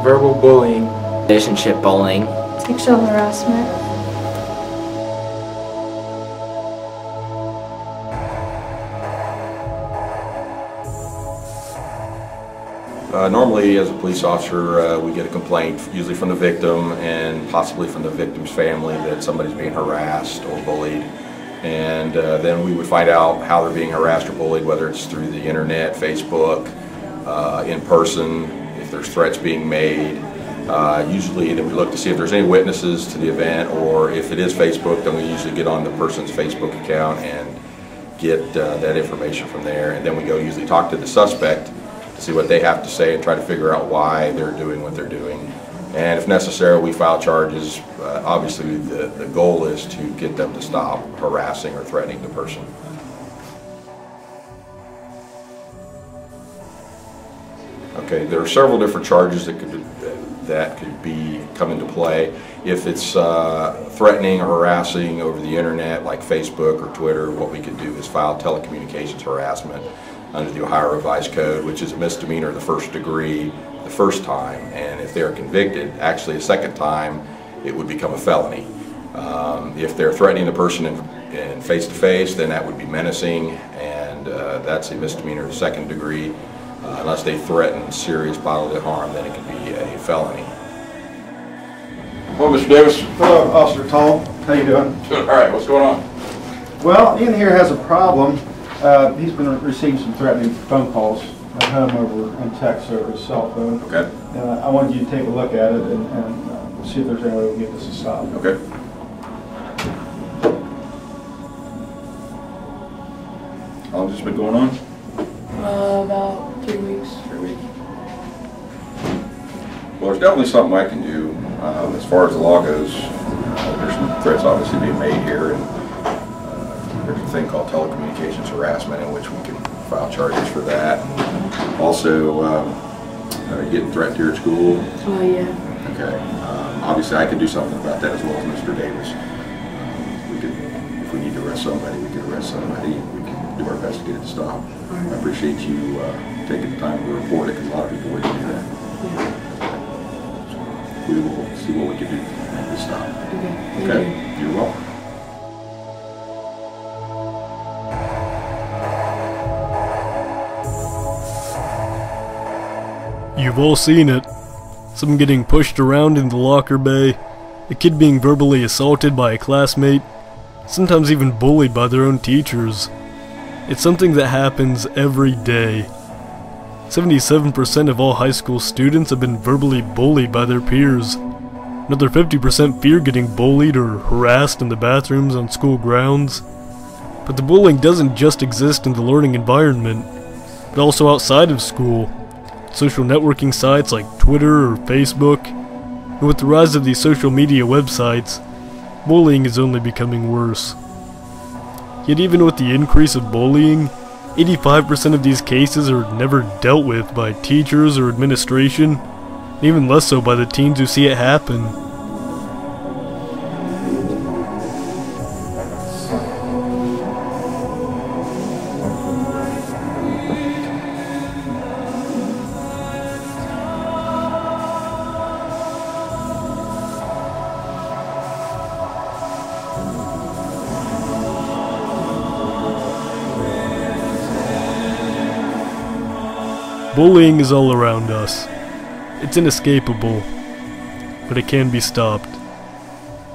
verbal bullying, relationship bullying, sexual harassment, Normally, as a police officer, we get a complaint, usually from the victim and possibly from the victim's family, that somebody's being harassed or bullied. And then we would find out how they're being harassed or bullied, whether it's through the internet, Facebook, in person, if there's threats being made. Usually then we look to see if there's any witnesses to the event, or if it is Facebook, then we usually get on the person's Facebook account and get that information from there. And then we go usually talk to the suspect, see what they have to say and try to figure out why they're doing what they're doing. And if necessary, we file charges. Obviously, the goal is to get them to stop harassing or threatening the person. Okay, there are several different charges that could come into play. If it's threatening or harassing over the internet, like Facebook or Twitter, what we could do is file telecommunications harassment under the Ohio Revised Code, which is a misdemeanor the first degree the first time, and if they're convicted, actually a second time, it would become a felony. If they're threatening the person in face-to-face, then that would be menacing, and that's a misdemeanor the second degree. Unless they threaten serious bodily harm, then it could be a felony. Well, Mr. Davis. Hello, Officer Tall. How you doing? Good. All right, what's going on? Well, Ian here has a problem. He's been receiving some threatening phone calls at home over and text over his cell phone. Okay. And I wanted you to take a look at it and see if there's any way we can get this to stop. Okay. How long has this been going on? about 3 weeks. 3 weeks. Well, there's definitely something I can do. As far as the law goes, there's some threats obviously being made here, and there's a thing called telecommunications harassment in which we can file charges for that. Also, getting threatened here at school. Oh, yeah. Okay. Obviously, I can do something about that as well as Mr. Davis. We could, if we need to arrest somebody, we can arrest somebody. We can do our best to get it to stop. I appreciate you taking the time to report it, because a lot of people wouldn't do that. Yeah. We will see what we can do to make this stop. Okay. Okay? You're welcome. You've all seen it. Someone getting pushed around in the locker bay, a kid being verbally assaulted by a classmate, sometimes even bullied by their own teachers. It's something that happens every day. 77% of all high school students have been verbally bullied by their peers. Another 50% fear getting bullied or harassed in the bathrooms on school grounds. But the bullying doesn't just exist in the learning environment, but also outside of school. Social networking sites like Twitter or Facebook, and with the rise of these social media websites, bullying is only becoming worse. Yet even with the increase of bullying, 85% of these cases are never dealt with by teachers or administration, and even less so by the teens who see it happen. Bullying is all around us. It's inescapable, but it can be stopped.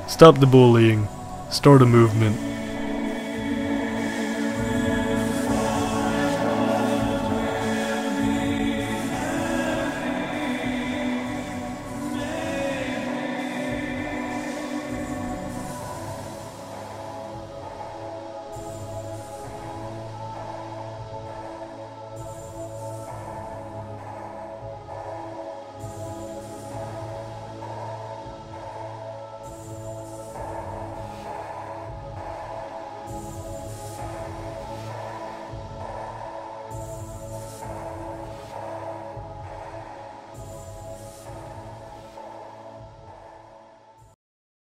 Stop the bullying. Start a movement.